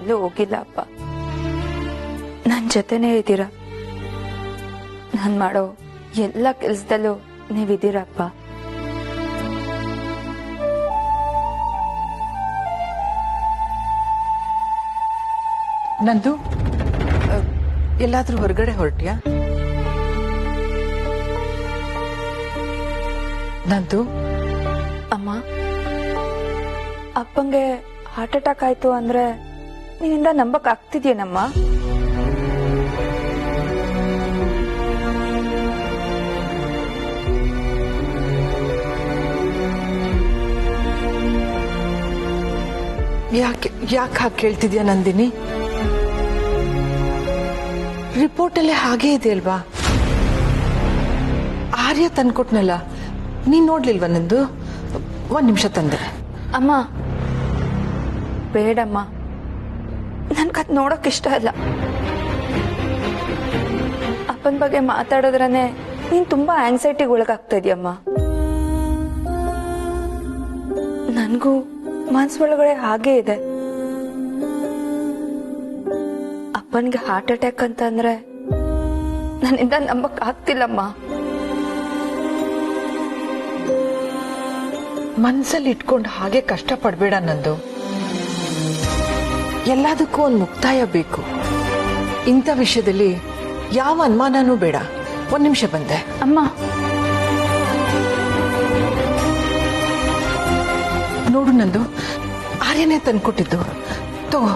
ಎಲ್ಲೂ ಹೋಗಿಲ್ಲ ಅಪ್ಪ. ನನ್ನ ಜೊತೆನೇ ಇದ್ದೀರಾ. ನಾನು ಮಾಡೋ ಎಲ್ಲ ಕೆಲಸದಲ್ಲೂ ನೀವಿದ್ದೀರಪ್ಪ. ನಂದು ಎಲ್ಲಾದ್ರೂ ಹೊರಗಡೆ ಹೊರಟ್ಯಾ? ನಂದು ಅಮ್ಮ, ಅಪ್ಪಂಗೆ ಹಾರ್ಟ್ ಅಟ್ಯಾಕ್ ಆಯ್ತು ಅಂದ್ರೆ ನಿನ್ನಿಂದ ನಂಬಕ್ ಆಗ್ತಿದ್ಯೇನಮ್ಮ? ಯಾಕೆ ಹಾಗೆ ಕೇಳ್ತಿದ್ಯಾ ನಂದಿನಿ? ರಿಪೋರ್ಟ್ ಅಲ್ಲೇ ಹಾಗೇ ಇದೆ ಅಲ್ವಾ? ಆರ್ಯ ತಂದ್ಕೊಟ್ನಲ್ಲ, ನೀನ್ ನೋಡ್ಲಿಲ್ವಾ? ನಂದು 1 ನಿಮಿಷ ತಂದೆ. ಅಮ್ಮ ಬೇಡಮ್ಮ, ನನ್ಗದ್ ನೋಡಕ್ ಇಷ್ಟ ಇಲ್ಲ. ಅಪ್ಪನ ಬಗ್ಗೆ ಮಾತಾಡಿದ್ರನೆ ನೀನ್ ತುಂಬಾ ಆಂಗ್ಸೈಟಿಗೆ ಒಳಗಾಗ್ತಾ ಇದೀಯಮ್ಮ. ನನ್ಗೂ ಮನ್ಸೊಳಗಡೆ ಹಾಗೇ ಇದೆ. ಅಪ್ಪನ್ಗೆ ಹಾರ್ಟ್ ಅಟ್ಯಾಕ್ ಅಂತ ಅಂದ್ರೆ ನನ್ನಿಂದ ನಂಬಕ್ ಆಗ್ತಿಲ್ಲಮ್ಮ. ಮನ್ಸಲ್ಲಿ ಇಟ್ಕೊಂಡು ಹಾಗೆ ಕಷ್ಟ ಪಡ್ಬೇಡ ನಂದು. ಎಲ್ಲದಕ್ಕೂ ಒಂದು ಮುಕ್ತಾಯ ಬೇಕು. ಇಂಥ ವಿಷಯದಲ್ಲಿ ಯಾವ ಅನುಮಾನನೂ ಬೇಡ. 1 ನಿಮಿಷ ಬಂದೆ. ಅಮ್ಮ, ನೋಡು ನಂದು, ಆರ್ಯನೇ ತಂದ್ಕೊಟ್ಟಿದ್ದು. ತಗೋ.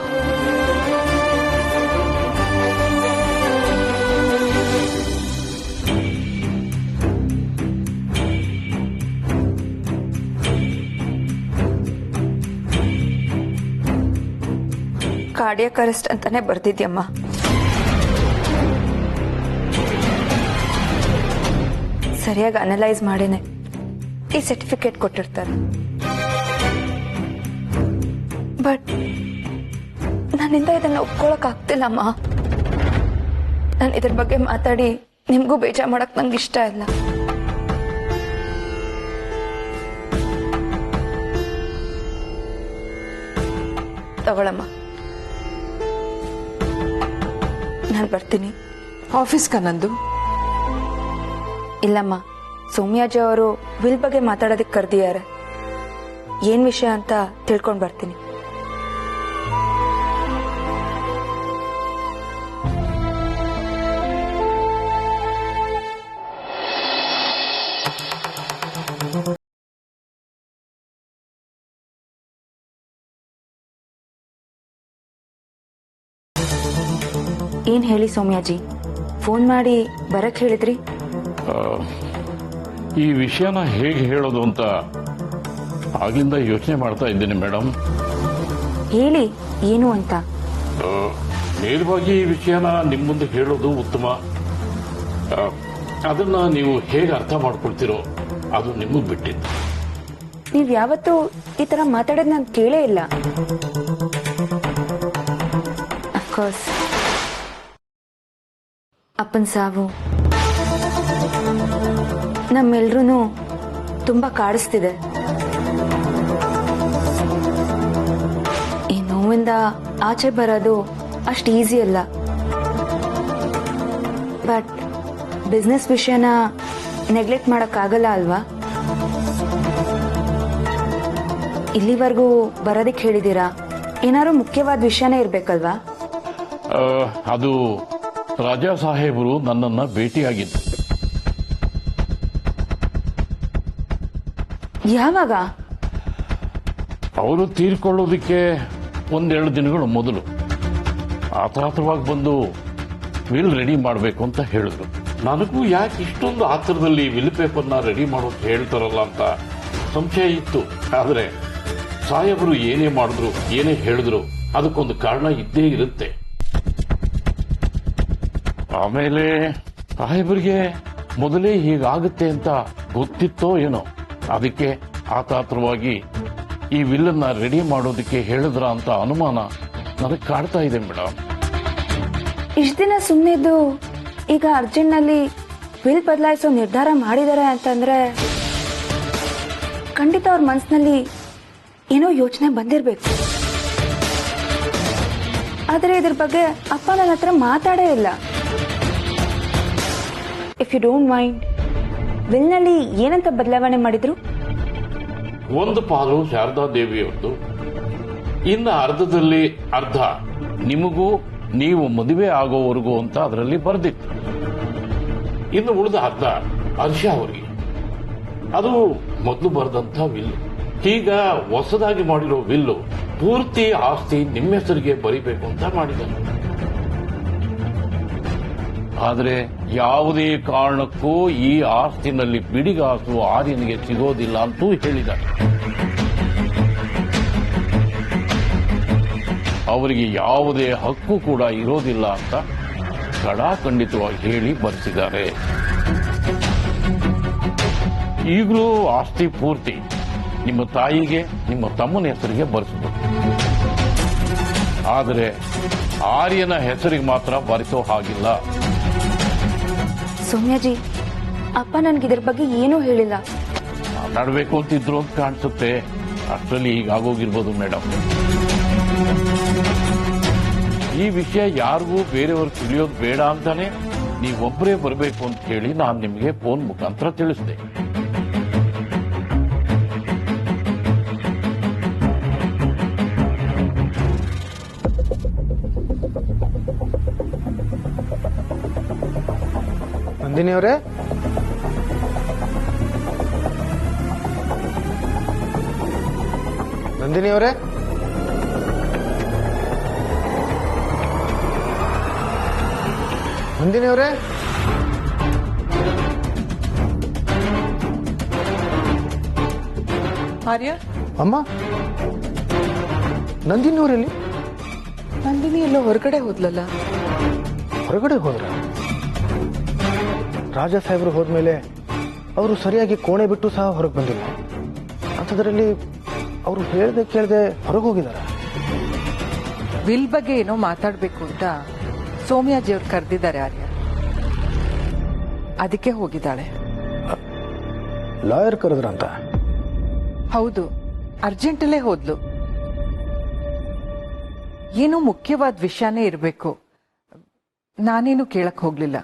ಕಾರ್ಡಿಯಾಕ್ ಅರೆಸ್ಟ್ ಅಂತಾನೆ ಬರ್ದಿದ್ಯಮ್ಮ. ಸರಿಯಾಗಿ ಅನಲೈಸ್ ಮಾಡಿನೇ ಈ ಸರ್ಟಿಫಿಕೇಟ್ ಕೊಟ್ಟಿರ್ತಾರೆ. ಬಟ್ ನನ್ನಿಂದ ಇದನ್ನ ಒಪ್ಕೊಳಕ್ ಆಗ್ತಿಲ್ಲಮ್ಮ. ನಾನು ಇದ್ರ ಬಗ್ಗೆ ಮಾತಾಡಿ ನಿಮ್ಗೂ ಬೇಜಾರು ಮಾಡಕ್ ನಂಗೆ ಇಷ್ಟ ಇಲ್ಲ. ತಗೊಳಮ್ಮ, ನಾನು ಬರ್ತೀನಿ. ಆಫೀಸ್ಗ ನಂದು? ಇಲ್ಲಮ್ಮ, ಸೌಮ್ಯಾಜಿ ಅವರು ವಿಲ್ ಬಗ್ಗೆ ಮಾತಾಡೋದಕ್ಕೆ ಕರೆದಿದ್ದಾರೆ. ಏನ್ ವಿಷಯ ಅಂತ ತಿಳ್ಕೊಂಡ್ ಬರ್ತೀನಿ. ಏನ್ ಹೇಳಿ ಸೌಮ್ಯಾಜಿ, ಫೋನ್ ಮಾಡಿ ಬರಕ್ ಹೇಳಿದ್ರಿ? ಈ ವಿಷಯನ ಹೇಗೆ ಹೇಳೋದು ಅಂತ ಆಗಿಂದ ಯೋಚನೆ ಮಾಡ್ತಾ ಇದ್ದೀನಿ ಮೇಡಮ್. ಹೇಳಿ ಏನು ಅಂತ. ನೇರವಾಗಿ ಈ ವಿಷಯನ ನಿಮ್ಮ ಮುಂದೆ ಹೇಳೋದು ಉತ್ತಮ. ಅದನ್ನ ನೀವು ಹೇಗೆ ಅರ್ಥ ಮಾಡ್ಕೊಳ್ತೀರೋ ಅದು ನಿಮಗೆ ಬಿಟ್ಟಿದ್ದು. ನೀವ್ ಯಾವತ್ತೂ ಈ ತರ ಮಾತಾಡೋದ್ ನಾನು ಕೇಳೇ ಇಲ್ಲ. ಅಫ್ಕೋರ್ಸ್ ಅಪ್ಪನ ಸಾವು ನಮ್ಮೆಲ್ರೂ ತುಂಬಾ ಕಾಡಿಸ್ತಿದೆ. ಈ ನೋವಿಂದ ಆಚೆ ಬರೋದು ಅಷ್ಟು ಈಸಿ ಅಲ್ಲ. ಬಟ್ ಬಿಸ್ನೆಸ್ ವಿಷಯನ ನೆಗ್ಲೆಕ್ಟ್ ಮಾಡಕ್ಕಾಗಲ್ಲ ಅಲ್ವಾ? ಇಲ್ಲಿವರೆಗೂ ಬರೋದಕ್ಕೆ ಹೇಳಿದೀರಾ, ಏನಾದ್ರು ಮುಖ್ಯವಾದ ವಿಷಯನೇ ಇರ್ಬೇಕಲ್ವಾ? ಅದು ರಾಜಾ ಸಾಹೇಬರು ನನ್ನನ್ನ ಭೇಟಿಯಾಗಿದ್ದು. ಯಾವಾಗ? ಅವರು ತೀರ್ಕೊಳ್ಳೋದಕ್ಕೆ 1-2 ದಿನಗಳು ಮೊದಲು ಆತುರವಾಗಿ ಬಂದು ವಿಲ್ ರೆಡಿ ಮಾಡಬೇಕು ಅಂತ ಹೇಳಿದ್ರು. ನನಗೂ ಯಾಕೆ ಇಷ್ಟೊಂದು ಆತುರದಲ್ಲಿ ವಿಲ್ ಪೇಪರ್ನ ರೆಡಿ ಮಾಡೋಕೆ ಹೇಳ್ತಾರಲ್ಲ ಅಂತ ಸಂಶಯ ಇತ್ತು. ಆದರೆ ಸಾಹೇಬರು ಏನೇ ಮಾಡಿದ್ರು ಏನೇ ಹೇಳಿದ್ರು ಅದಕ್ಕೊಂದು ಕಾರಣ ಇದ್ದೇ ಇರುತ್ತೆ. ಆಮೇಲೆ ಸಾಹೇಬರಿಗೆ ಮೊದಲೇ ಹೀಗಾಗುತ್ತೆ ಅಂತ ಗೊತ್ತಿತ್ತೋ ಏನೋ, ಅದಕ್ಕೆ ಆತಾತ್ರವಾಗಿ ಈ ವಿಲ್ಲನ್ನ ರೆಡಿ ಮಾಡೋದಕ್ಕೆ ಹೇಳಿದ್ರ ಅಂತ ಅನುಮಾನ ನನಗೆ ಕಾಡ್ತಾ ಇದೆ ಮೇಡಮ್. ಇಷ್ಟ ದಿನ ಸುಮ್ಮನಿದ್ದು ಈಗ ಅರ್ಜೆಂಟ್ ನಲ್ಲಿ ವಿಲ್ ಬದಲಾಯಿಸೋ ನಿರ್ಧಾರ ಮಾಡಿದ್ದಾರೆ ಅಂತಂದ್ರೆ ಖಂಡಿತ ಅವ್ರ ಮನಸ್ಸಿನಲ್ಲಿ ಏನೋ ಯೋಚನೆ ಬಂದಿರಬೇಕು. ಆದರೆ ಇದ್ರ ಬಗ್ಗೆ ಅಪ್ಪ ನನ್ನ ಹತ್ರ ಮಾತಾಡೇ ಇಲ್ಲ. ಇಫ್ ಯು ಡೋಂಟ್ ಮೈಂಡ್, ವಿಲ್ನಲ್ಲಿ ಏನಂತ ಬದಲಾವಣೆ ಮಾಡಿದ್ರು? ಒಂದು ಪಾಲು ಶಾರದಾ ದೇವಿಯವ್ರದ್ದು, ಇನ್ನು ಅರ್ಧದಲ್ಲಿ ಅರ್ಧ ನಿಮಗೂ ನೀವು ಮದುವೆ ಆಗೋವರೆಗೂ ಅಂತ ಅದರಲ್ಲಿ ಬರೆದಿತ್ತು. ಇನ್ನು ಉಳಿದ ಅರ್ಧ ಹರ್ಷ ಅವರಿಗೆ. ಅದು ಮೊದಲು ಬರೆದಂತ ವಿಲ್ಲು. ಈಗ ಹೊಸದಾಗಿ ಮಾಡಿರೋ ವಿಲ್ಲು ಪೂರ್ತಿ ಆಸ್ತಿ ನಿಮ್ಮ ಹೆಸರಿಗೆ ಬರಿಬೇಕು ಅಂತ ಮಾಡಿದ್ದಾರೆ. ಆದರೆ ಯಾವುದೇ ಕಾರಣಕ್ಕೂ ಈ ಆಸ್ತಿನಲ್ಲಿ ಬಿಡಿಗಾಸು ಆರ್ಯನಿಗೆ ಸಿಗೋದಿಲ್ಲ ಅಂತೂ ಹೇಳಿದ್ದಾರೆ. ಅವರಿಗೆ ಯಾವುದೇ ಹಕ್ಕು ಕೂಡ ಇರೋದಿಲ್ಲ ಅಂತ ಖಡಾಖಂಡಿತವಾಗಿ ಹೇಳಿ ಬರೆಸಿದ್ದಾರೆ. ಈಗಲೂ ಆಸ್ತಿ ಪೂರ್ತಿ ನಿಮ್ಮ ತಾಯಿಗೆ, ನಿಮ್ಮ ತಮ್ಮನ ಹೆಸರಿಗೆ ಬರೆಸಬೇಕು. ಆದರೆ ಆರ್ಯನ ಹೆಸರಿಗೆ ಮಾತ್ರ ಬರೆಸೋ ಹಾಗಿಲ್ಲ. ಸೌಮ್ಯಾಜಿ, ಅಪ್ಪ ನನ್ಗಿದ್ರ ಬಗ್ಗೆ ಏನೂ ಹೇಳಿಲ್ಲ. ಮಾತಾಡಬೇಕು ಅಂತಿದ್ರು ಅಂತ ಕಾಣಿಸುತ್ತೆ. ಅಷ್ಟರಲ್ಲಿ ಹೀಗಾಗೋಗಿರ್ಬೋದು ಮೇಡಮ್. ಈ ವಿಷಯ ಯಾರಿಗೂ ಬೇರೆಯವರು ತಿಳಿಯೋದು ಬೇಡ ಅಂತಾನೆ ನೀವೊಬ್ಬರೇ ಬರಬೇಕು ಅಂತ ಹೇಳಿ ನಾನು ನಿಮಗೆ ಫೋನ್ ಮುಖಾಂತರ ತಿಳಿಸಿದೆ. ನಂದಿನಿ ಅವರೇ, ನಂದಿನಿ ಅವರೇ, ನಂದಿನಿ ಅವರೇ, ಆರ್ಯ, ಅಮ್ಮ, ನಂದಿನಿ ಅವರಲ್ಲಿ ನಂದಿನಿ ಎಲ್ಲೋ ಹೊರಗಡೆ ಹೋದ್ಲಲ್ಲ. ಹೊರಗಡೆ ಹೋದ್ರ? ರಾಜ ಸಾಹೇಬರು ಹೋದ್ಮೇಲೆ ಅವರು ಸರಿಯಾಗಿ ಕೋಣೆ ಬಿಟ್ಟು ಸಹ ಹೊರಗೆ ಬಂದಿಲ್ಲ. ಅಂಥದ್ರಲ್ಲಿ ಅವರು ಹೇಳ್ದೆ ಕೇಳದೆ ಹೊರಗೆ ಹೋಗಿದಾರ. ವಿಲ್ ಬಗ್ಗೆ ಏನೋ ಮಾತಾಡ್ಬೇಕು ಅಂತ ಸೌಮ್ಯಾಜಿ ಅವ್ರು ಕರೆದಿದ್ದಾರೆ ಆರ್ಯ. ಅದಕ್ಕೆ ಹೋಗಿದ್ದಾಳೆ. ಲಾಯರ್ ಕರೆದ್ರಂತ? ಹೌದು, ಅರ್ಜೆಂಟಲ್ಲೇ ಹೋದ್ಲು. ಏನೋ ಮುಖ್ಯವಾದ ವಿಷಯನೇ ಇರಬೇಕು. ನಾನೇನು ಕೇಳಕ್ ಹೋಗ್ಲಿಲ್ಲ.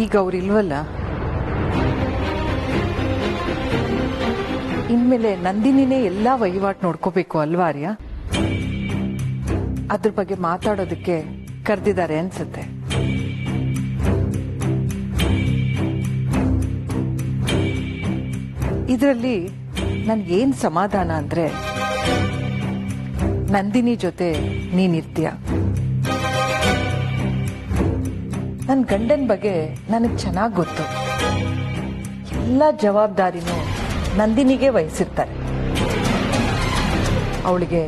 ಈಗ ಅವ್ರಿಲ್ವಲ್ಲ, ಇನ್ಮೇಲೆ ನಂದಿನಿನೇ ಎಲ್ಲಾ ವಹಿವಾಟು ನೋಡ್ಕೋಬೇಕು ಅಲ್ವಾ ಆರ್ಯ? ಅದ್ರ ಬಗ್ಗೆ ಮಾತಾಡೋದಕ್ಕೆ ಕರೆದಿದ್ದಾರೆ ಅನ್ಸುತ್ತೆ. ಇದರಲ್ಲಿ ನನ್ಗೇನ್ ಸಮಾಧಾನ ಅಂದ್ರೆ ನಂದಿನಿ ಜೊತೆ ನೀನಿರ್ತೀಯ. ನನ್ನ ಗಂಡನ ಬಗ್ಗೆ ನನಗೆ ಚೆನ್ನಾಗಿ ಗೊತ್ತು. ಎಲ್ಲ ಜವಾಬ್ದಾರಿನೂ ನಂದಿನಿಗೆ ವಹಿಸಿರ್ತಾರೆ. ಅವಳಿಗೆ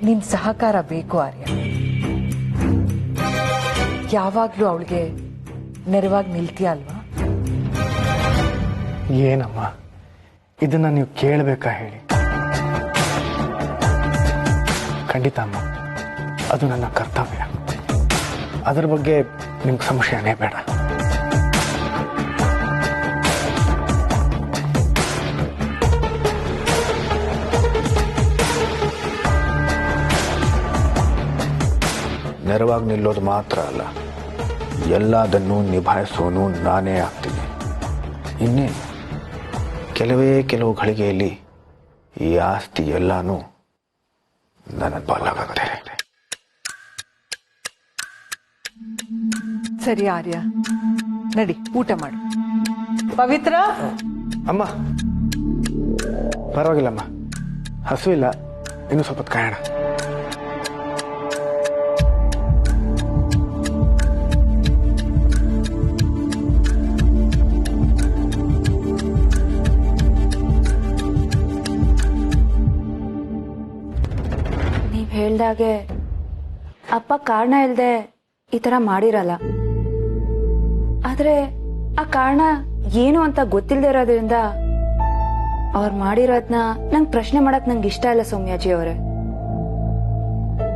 ನಿನ್ ಸಹಕಾರ ಬೇಕು ಆರ್ಯ. ಯಾವಾಗ್ಲೂ ಅವಳಿಗೆ ನೆರವಾಗಿ ನಿಲ್ತೀಯ ಅಲ್ವಾ? ಏನಮ್ಮ, ಇದನ್ನ ನೀವು ಕೇಳಬೇಕಾ ಹೇಳಿ? ಖಂಡಿತ ಅಮ್ಮ, ಅದು ನನ್ನ ಕರ್ತವ್ಯ. ಅದರ ಬಗ್ಗೆ ನಿಮ್ಗೆ ಸಂಶಯನೇ ಬೇಡ. ನೆರವಾಗಿ ನಿಲ್ಲೋದು ಮಾತ್ರ ಅಲ್ಲ, ಎಲ್ಲದನ್ನೂ ನಿಭಾಯಿಸೋನು ನಾನೇ ಆಗ್ತೀನಿ. ಇನ್ನೇ ಕೆಲವು ಘಳಿಗೆಯಲ್ಲಿ ಈ ಆಸ್ತಿ ಎಲ್ಲಾನು ನನ್ನ ಪಾಲಾಗುತ್ತೆ. ಸರಿ ಆರ್ಯ, ನಡಿ ಊಟ ಮಾಡು. ಪವಿತ್ರ, ಅಮ್ಮ ಪರವಾಗಿಲ್ಲಮ್ಮ, ಹಸುವಿಲ್ಲ, ಇನ್ನು ಸ್ವಲ್ಪ ಹೊತ್ತು ಕಾಯೋಣ. ನೀವ್ ಹೇಳ್ದಾಗೆ ಅಪ್ಪ ಕಾರಣ ಇಲ್ದೆ ಈ ತರ ಮಾಡಿರಲ್ಲ. ಆದ್ರೆ ಆ ಕಾರಣ ಏನು ಅಂತ ಗೊತ್ತಿಲ್ಲದೆ ಇರೋದ್ರಿಂದ ಅವ್ರು ಮಾಡಿರೋದ್ನ ನಂಗೆ ಪ್ರಶ್ನೆ ಮಾಡಕ್ ನಂಗೆ ಇಷ್ಟ ಇಲ್ಲ ಸೌಮ್ಯಾಜಿ ಅವರೇ.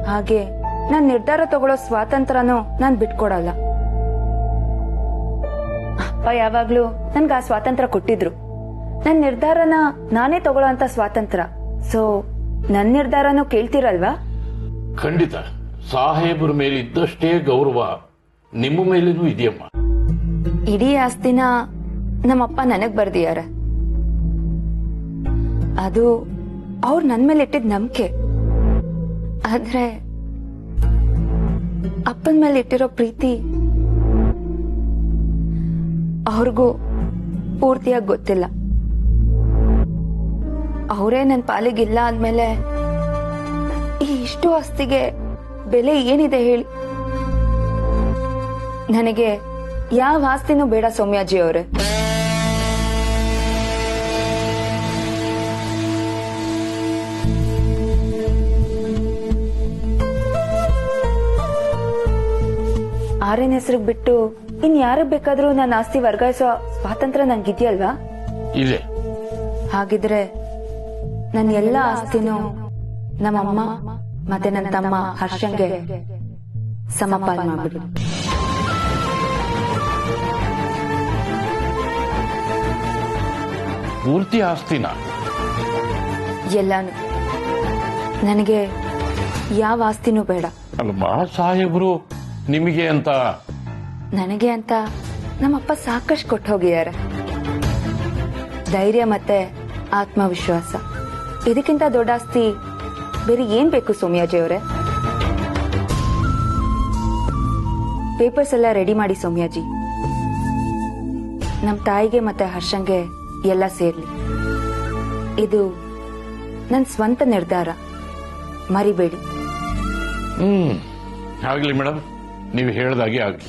ಹಾಗೆ ನಾನ್ ನಿರ್ಧಾರ ತಗೊಳ್ಳೋ ಸ್ವಾತಂತ್ರ್ಯನೂ ನಾನ್ ಬಿಟ್ಕೊಡಲ್ಲ. ಅಪ್ಪ ಯಾವಾಗ್ಲೂ ನನ್ಗೆ ಆ ಸ್ವಾತಂತ್ರ್ಯ ಕೊಟ್ಟಿದ್ರು. ನನ್ನ ನಿರ್ಧಾರನ ನಾನೇ ತಗೊಳ್ಳೋಂತ ಸ್ವಾತಂತ್ರ್ಯ. ಸೊ ನನ್ನ ನಿರ್ಧಾರನೂ ಕೇಳ್ತೀರಲ್ವಾ? ಖಂಡಿತ. ಸಾಹೇಬ್ರ ಮೇಲೆ ಇದ್ದಷ್ಟೇ ಗೌರವ ನಿಮ್ಮ ಮೇಲೇನೂ ಇದೆಯಮ್ಮ. ಇಡೀ ಆಸ್ತಿನ ನಮ್ಮಪ್ಪ ನನಗ್ ಬರ್ದಿಯಾರ. ಅದು ಅವ್ರು ನನ್ ಮೇಲೆ ಇಟ್ಟಿದ್ ನಂಬಿಕೆ. ಆದ್ರೆ ಅಪ್ಪನ ಮೇಲೆ ಇಟ್ಟಿರೋ ಪ್ರೀತಿ ಅವ್ರಿಗೂ ಪೂರ್ತಿಯಾಗಿ ಗೊತ್ತಿಲ್ಲ. ಅವರೇ ನನ್ನ ಪಾಲಿಗಿಲ್ಲ ಅಂದ್ಮೇಲೆ ಈ ಇಷ್ಟು ಆಸ್ತಿಗೆ ಬೆಲೆ ಏನಿದೆ ಹೇಳಿ? ನನಗೆ ಯಾವ ಆಸ್ತಿನೂ ಬೇಡ ಸೌಮ್ಯಾಜಿ ಅವರೇ. ಆರ್ಯನ ಹೆಸರಿಗೆ ಬಿಟ್ಟು ಇನ್ ಯಾರಿಗೆ ಬೇಕಾದ್ರೂ ನನ್ನ ಆಸ್ತಿ ವರ್ಗಾಯಿಸೋ ಸ್ವಾತಂತ್ರ್ಯ ನಂಗಿದ್ಯಲ್ವಾ? ಇದೆ. ಹಾಗಿದ್ರೆ ನನ್ನ ಎಲ್ಲ ಆಸ್ತಿನೂ ನಮ್ಮಮ್ಮ ಮತ್ತೆ ನನ್ನ ತಮ್ಮ ಹರ್ಷಂಗೆ ಸಮಪಾಲ್ ಮಾಡ್ಬಿಡು. ಪೂರ್ತಿ ಆಸ್ತಿನ? ಎಲ್ಲಾನು. ನನಗೆ ಯಾವ ಆಸ್ತಿನೂ ಬೇಡ. ಅಲ್ವಾ ಸಾಹೇಬ್ರು ನಿಮಗೆ ಅಂತ? ನನಗೆ ಅಂತ ನಮ್ಮಪ್ಪ ಸಾಕಷ್ಟು ಕೊಟ್ಟು ಹೋಗಿದ್ದಾರೆ. ಧೈರ್ಯ ಮತ್ತೆ ಆತ್ಮವಿಶ್ವಾಸ. ಇದಕ್ಕಿಂತ ದೊಡ್ಡ ಆಸ್ತಿ ಬೇರೆ ಏನ್ ಬೇಕು ಸೌಮ್ಯಾಜಿ ಅವರೇ? ಪೇಪರ್ಸ್ ಎಲ್ಲ ರೆಡಿ ಮಾಡಿ ಸೌಮ್ಯಾಜಿ. ನಮ್ ತಾಯಿಗೆ ಮತ್ತೆ ಹರ್ಷಂಗೆ ಎಲ್ಲ ಸೇರ್ಲಿ. ಇದು ನನ್ನ ಸ್ವಂತ ನಿರ್ಧಾರ, ಮರಿಬೇಡಿ. ಆಗ್ಲಿ ಮೇಡಮ್, ನೀವು ಹೇಳ್ದಾಗೆ ಆಗ್ಲಿ.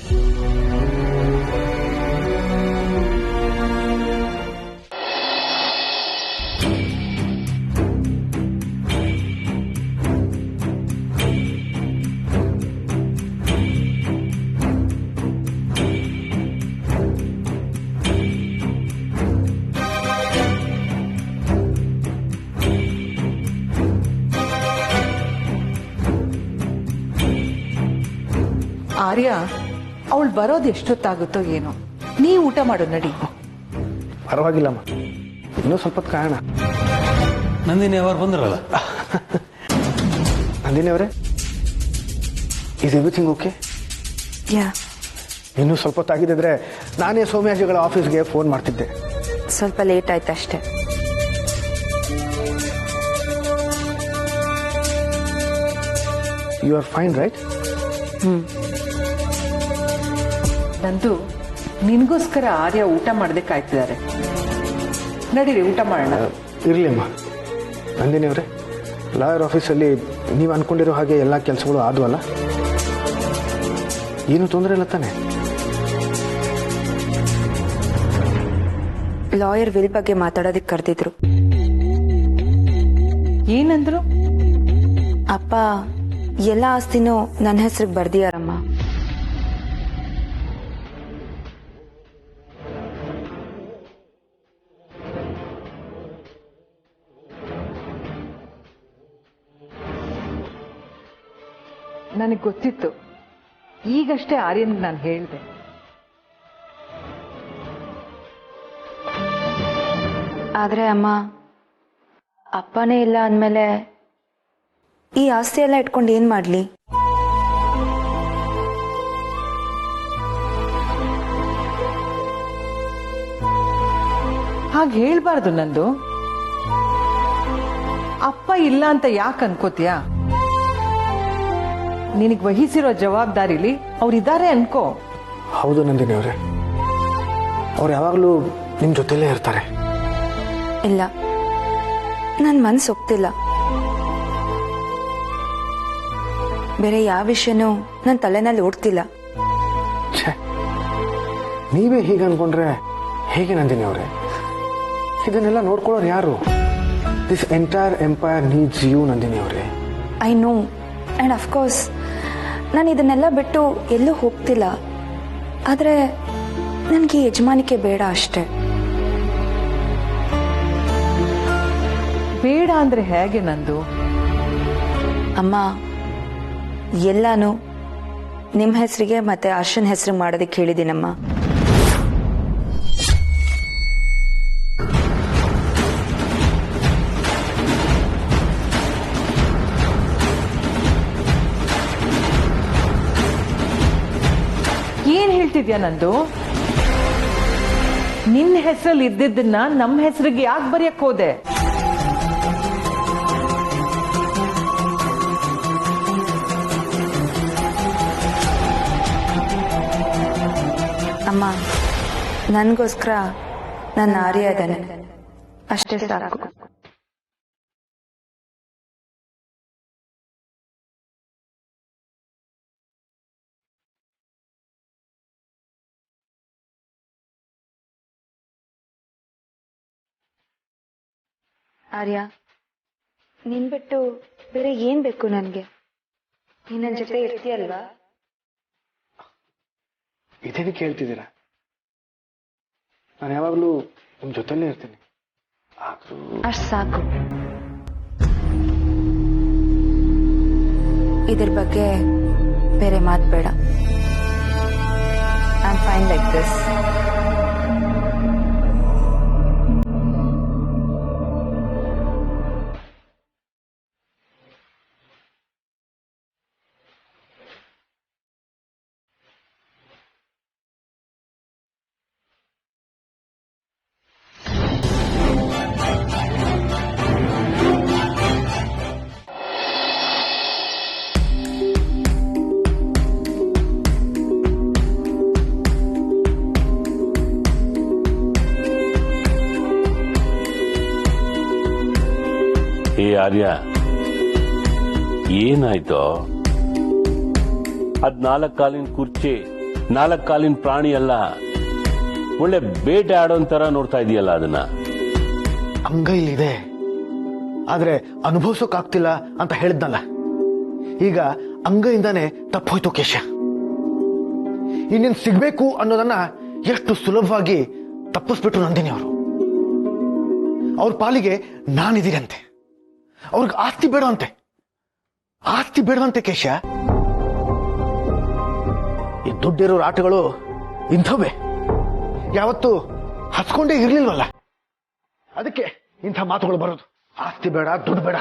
ಆರ್ಯ, ಅವಳು ಬರೋದು ಎಷ್ಟೊತ್ತಾಗುತ್ತೋ ಏನೋ. ನೀ ಊಟ ಮಾಡು ನಡಿ. ಪರವಾಗಿಲ್ಲಮ್ಮ, ಇನ್ನೂ ಸ್ವಲ್ಪ ಹೊತ್ತು ಕಾರಣ. ನಂದಿನಿ ಅವರು ಬಂದ್ರಲ್ಲ. ನಂದಿನಿ ಅವರೇ, ಇಸ್ ಎವ್ರಿಥಿಂಗ್ ಓಕೆ? ಇನ್ನೂ ಸ್ವಲ್ಪ ಹೊತ್ತಾಗಿದ್ದರೆ ನಾನೇ ಸೌಮ್ಯಾಜಿಗಳ ಆಫೀಸ್ಗೆ ಫೋನ್ ಮಾಡ್ತಿದ್ದೆ. ಸ್ವಲ್ಪ ಲೇಟ್ ಆಯ್ತು ಅಷ್ಟೇ. You are fine right? ನಂದು ನಿನ್ಗೋಸ್ಕರ ಆರ್ಯ ಊಟ ಮಾಡದೆ ಕಾಯ್ತಿದ್ದಾರೆ. ನಡೀರಿ ಊಟ ಮಾಡೋಣ. ಇರಲಿ ಅಮ್ಮ. ನಂದಿನಿ ಅವರೇ, ಲಾಯರ್ ಆಫೀಸಲ್ಲಿ ನೀವು ಅನ್ಕೊಂಡಿರೋ ಹಾಗೆ ಎಲ್ಲ ಕೆಲಸಗಳು ಆದ್ವಲ್ಲ? ಏನು ತೊಂದರೆ ಇಲ್ಲ ತಾನೆ? ಲಾಯರ್ ವಿಲ್ ಬಗ್ಗೆ ಮಾತಾಡೋದಕ್ಕೆ ಕರೆದಿದ್ರು. ಏನಂದ್ರು? ಅಪ್ಪ ಎಲ್ಲ ಆಸ್ತಿನೂ ನನ್ನ ಹೆಸರಿಗೆ ಬರ್ದಿಯಾರಮ್ಮ. ನನಗೆ ಗೊತ್ತಿತ್ತು. ಈಗಷ್ಟೇ ಆರ್ಯನ್ಗೆ ನಾನು ಹೇಳಿದೆ. ಆದ್ರೆ ಅಮ್ಮ, ಅಪ್ಪನೇ ಇಲ್ಲ ಅಂದ್ಮೇಲೆ ಈ ಆಸ್ತಿ ಎಲ್ಲ ಇಟ್ಕೊಂಡು ಏನ್ ಮಾಡ್ಲಿ? ಹಾಗೆ ಹೇಳ್ಬಾರ್ದು ನಂದು. ಅಪ್ಪ ಇಲ್ಲ ಅಂತ ಯಾಕೆ ಅನ್ಕೋತೀಯ? ನಿನಗೆ ವಹಿಸಿರೋ ಜವಾಬ್ದಾರಿಲಿ ಅವ್ರಿದ್ದಾರೆ ಅನ್ಕೋ. ಹೌದು ನಂದಿನಿ ಅವರೇ, ಅವ್ರು ಯಾವಾಗಲೂ ನಿಮ್ಮ ಜೊತೆಲೇ ಇರ್ತಾರೆ. ಇಲ್ಲ, ನನ್ನ ಮನ್ಸು ಒಪ್ತಿಲ್ಲ. ಬೇರೆ ಯಾವ ವಿಷಯನೂ ನನ್ನ ತಲೆನಲ್ಲಿ ಓಡ್ತಿಲ್ಲ. ಛೇ, ನೀವೇ ಹೀಗೆ ಅನ್ಕೊಂಡ್ರೆ ಹೇಗೆ ನಂದಿನಿ ಅವರೇ? ಇದನ್ನೆಲ್ಲ ನೋಡ್ಕೊಳ್ಳೋರು ಯಾರು? This entire empire needs you Nandini ಅವರೇ. ಐ ನೋ, ಅಂಡ್ ಅಫ್ಕೋರ್ಸ್ ನಾನು ಇದನ್ನೆಲ್ಲ ಬಿಟ್ಟು ಎಲ್ಲೂ ಹೋಗ್ತಿಲ್ಲ. ಆದರೆ ನನಗೆ ಯಜಮಾನಿಕೆ ಬೇಡ ಅಷ್ಟೇ. ಬೇಡ ಅಂದ್ರೆ ಹೇಗೆ ನಂದು? ಅಮ್ಮ, ಎಲ್ಲಾನು ನಿಮ್ಮ ಹೆಸರಿಗೆ ಮತ್ತೆ ಅರ್ಶನ್ ಹೆಸರಿಗೆ ಮಾಡೋದಕ್ಕೆ ಹೇಳಿದ್ದೀನಮ್ಮ. ಏನ್ ಹೇಳ್ತಿದ್ಯಾ ನಂದು? ನಿನ್ನ ಹೆಸರಲ್ಲಿ ಇದ್ದಿದ್ದನ್ನ ನಮ್ಮ ಹೆಸರಿಗೆ ಯಾಕೆ ಬರೆಯಕ್ ಹೋದೆ? ಅಮ್ಮ, ನನ್ಗೋಸ್ಕರ ನನ್ನ ಆರ್ಯ ಇದ್ದಾನೆ, ಅಷ್ಟೇ ಸಾಕು. ಆರ್ಯ, ನಿನ್ ಬಿಟ್ಟು ಬೇರೆ ಏನ್ ಬೇಕು ನನ್ಗೆ? ನೀನ್ ನನ್ ಜೊತೆ ಇರ್ತೀಯಲ್ವಾ? ಇದೇನು ಕೇಳ್ತಿದ್ದೀರಾ? ನಾನು ಯಾವಾಗಲೂ ನಿಮ್ಮ ಜೊತೆಲೇ ಇರ್ತೀನಿ. ಅಷ್ಟ್ ಸಾಕು. ಇದ್ರ ಬಗ್ಗೆ ಬೇರೆ ಮಾತು ಬೇಡ. I am fine like this. ಏ ಆರ್ಯ, ಏನಾಯ್ತು? ಅದ್ 4 ಕಾಲಿನ ಕುರ್ಚಿ, 4 ಕಾಲಿನ ಪ್ರಾಣಿ ಅಲ್ಲ, ಒಳ್ಳೆ ಬೇಟೆ ಆಡೋನ್ ತರ ನೋಡ್ತಾ ಇದೀಯಲ್ಲ ಅದನ್ನ. ಅಂಗೈಲಿದೆ, ಆದ್ರೆ ಅನುಭವಿಸೋಕಾಗ್ತಿಲ್ಲ ಅಂತ ಹೇಳಿದ್ನಲ್ಲ. ಈಗ ಅಂಗೈಯಿಂದಾನೆ ತಪ್ಪೋಯ್ತು ಕೇಶ. ಇನ್ನೇನ್ ಸಿಗ್ಬೇಕು ಅನ್ನೋದನ್ನ ಎಷ್ಟು ಸುಲಭವಾಗಿ ತಪ್ಪಿಸ್ಬಿಟ್ರು ನಂದಿನಿ ಅವರು. ಅವ್ರ ಪಾಲಿಗೆ ನಾನಿದ್ದೀರಂತೆ. ಅವ್ರಿಗೆ ಆಸ್ತಿ ಬೇಡವಂತೆ. ಆಸ್ತಿ ಬೇಡವಂತೆ ಕೇಶ. ಈ ದುಡ್ಡಿರೋರ ಆಟಗಳು ಇಂಥವೇ. ಯಾವತ್ತು ಹಚ್ಕೊಂಡೇ ಇರ್ಲಿಲ್ವಲ್ಲ, ಅದಕ್ಕೆ ಇಂಥ ಮಾತುಗಳು ಬರೋದು. ಆಸ್ತಿ ಬೇಡ, ದುಡ್ಡು ಬೇಡ.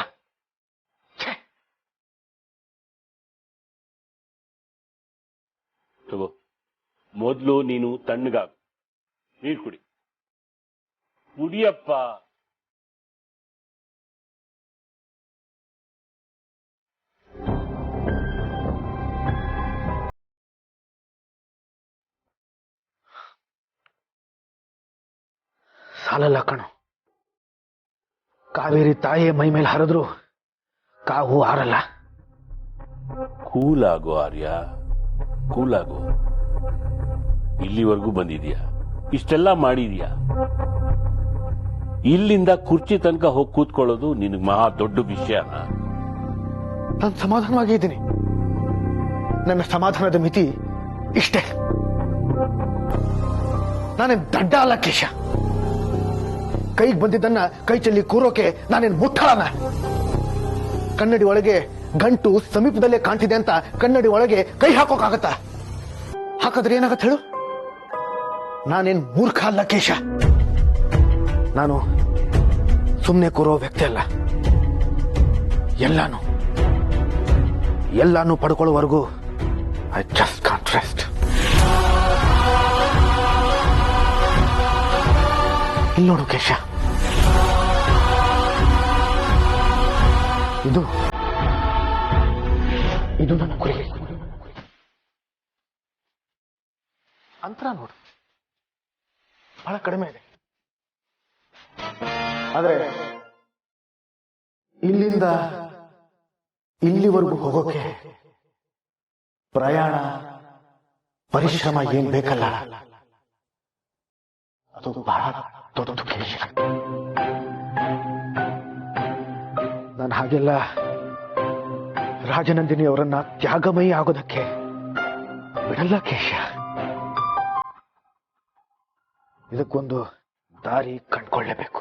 ತಗೋ, ಮೊದ್ಲು ನೀನು ತಣ್ಣಗಾಗು, ನೀರು ಕುಡಿ. ಕುಡಿಯಪ್ಪ. ಸಾಲಲ್ಲ ಕಣು. ಕಾವೇರಿ ತಾಯಿಯ ಮೈ ಮೇಲೆ ಹರಿದ್ರು ಕಾವು ಹಾರಲ್ಲ. ಕೂಲಾಗು ಆರ್ಯ, ಕೂಲಾಗು. ಇಲ್ಲಿವರೆಗೂ ಬಂದಿದ್ಯಾ, ಇಷ್ಟೆಲ್ಲ ಮಾಡಿದ್ಯಾ. ಇಲ್ಲಿಂದ ಕುರ್ಚಿ ತನಕ ಹೋಗಿ ಕೂತ್ಕೊಳ್ಳೋದು ನಿನಗೆ ಮಹಾ ದೊಡ್ಡ ವಿಷಯನ? ನಾನು ಸಮಾಧಾನವಾಗಿದ್ದೀನಿ. ನನ್ನ ಸಮಾಧಾನದ ಮಿತಿ ಇಷ್ಟೇ. ನಾನೇನ್ ದಡ್ಡ ಅಲ್ಲ ಕೇಶ. ಕೈಗೆ ಬಂದಿದ್ದನ್ನ ಕೈ ಚೆಲ್ಲಿ ಕೂರೋಕೆ ನಾನೇನ್ ಮುಟ್ಟಾಳನ? ಕನ್ನಡಿ ಒಳಗೆ ಗಂಟು ಸಮೀಪದಲ್ಲೇ ಕಾಣ್ತಿದೆ ಅಂತ ಕನ್ನಡಿ ಒಳಗೆ ಕೈ ಹಾಕೋಕಾಗತ್ತ? ಹಾಕಿದ್ರೆ ಏನಾಗತ್ತೆ ಹೇಳು? ನಾನೇನ್ ಮೂರ್ಖ ಅಲ್ಲ ಕೇಶ. ನಾನು ಸುಮ್ಮನೆ ಕೂರೋ ವ್ಯಕ್ತಿ ಅಲ್ಲ. ಎಲ್ಲಾನು ಪಡ್ಕೊಳ್ಳೋವರೆಗೂ ಐ ಜಸ್ಟ್ ಕಾಂಟ್ ರೆಸ್ಟ್. ಇಲ್ಲಿ ನೋಡು ಕೇಶ, ಇದು ನನ್ನ ಗುರಿ. ಅಂತರ ನೋಡು, ಬಹಳ ಕಡಿಮೆ ಇದೆ. ಆದ್ರೆ ಇಲ್ಲಿಂದ ಇಲ್ಲಿವರೆಗೂ ಹೋಗೋಕೆ ಪ್ರಯಾಣ, ಪರಿಶ್ರಮ ಏನ್ ಬೇಕಲ್ಲ, ಅದು ಬಹಳ ದೊಡ್ಡ ಕೇಶ. ನಾನು ಹಾಗೆಲ್ಲ ರಾಜನಂದಿನಿ ಅವರನ್ನ ತ್ಯಾಗಮಯಿ ಆಗೋದಕ್ಕೆ ಬಿಡಲ್ಲ ಕೇಶ. ಇದಕ್ಕೊಂದು ದಾರಿ ಕಂಡ್ಕೊಳ್ಳೇಬೇಕು.